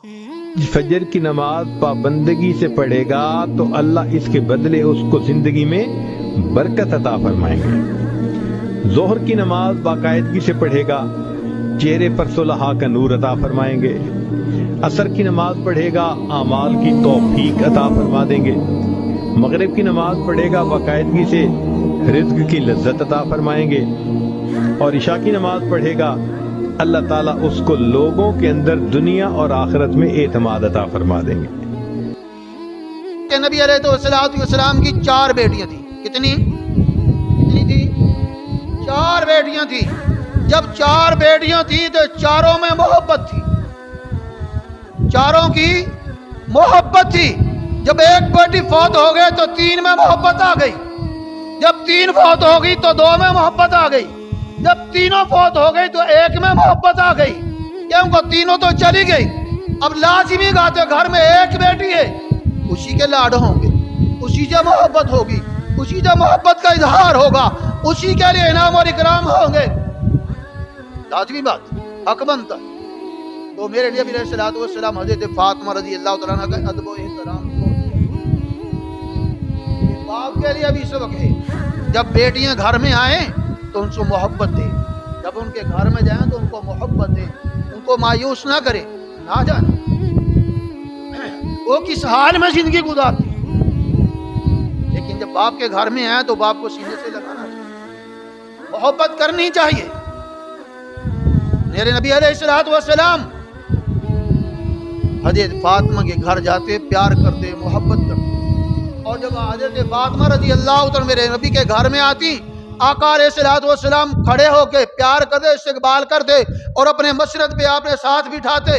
फजर की नमाज पाबंदगी से पढ़ेगा तो अल्लाह इसके बदले उसको जिंदगी में बरकत अता फरमाएंगे। जोहर की नमाज बाकायदगी से पढ़ेगा, चेहरे पर सुलहा का नूर अता फरमाएंगे। असर की नमाज पढ़ेगा, आमाल की तौफीक अता फरमा देंगे। मगरिब की नमाज पढ़ेगा, बाकायदगी से रिज़्क़ की लज्जत अता फरमाएंगे। और इशा की नमाज पढ़ेगा, अल्लाह ताला उसको लोगों के अंदर दुनिया और आखिरत में एतमाद अता फरमा देंगे। कि नबी अलैहिस्सलाम की 4 बेटियां थी। कितनी थी? 4 बेटियां थी। जब 4 बेटियां थी तो चारों में मोहब्बत थी, चारों की मोहब्बत थी। जब एक बेटी फौत हो गई तो 3 में मोहब्बत आ गई। जब 3 फौत हो गई तो 2 में मोहब्बत आ गई। जब तीनों फौत हो गई तो 1 में मोहब्बत आ गई। क्योंकि तीनों तो चली गई। अब लाजिमी गाते घर में एक बेटी है, उसी के लाड होंगे, उसी से मोहब्बत होगी, उसी से मोहब्बत का इजहार होगा, उसी के लिए इनाम और इकराम होंगे। लाजिमी बात, हक बनता। तो मेरे लिए भी अलैहिस्सलाम हज़रत फातिमा रज़ी अल्लाह तआला अन्हा का अदब व एहतराम बाप के लिए भी सबक है। जब बेटियां घर में आए तो उनको मोहब्बत दे, जब उनके घर में जाएं तो उनको मोहब्बत दे, उनको मायूस ना करे, ना जाने वो किस हाल में जिंदगी गुजारती। लेकिन जब बाप के घर में आए तो बाप को सीने से लगाना चाहिए, मोहब्बत करनी चाहिए। मेरे नबी अलैहिस्सलाम हज़रत फातिमा के घर जाते, प्यार करते, मोहब्बत करते। और जब हज़रत फातिमा रज़ी अल्लाह तआला मेरे नबी के घर में आती, आका अलैहिस्सलाम खड़े होके प्यार करते, इस्तकबाल करते और अपने मसरत पे अपने साथ बिठाते।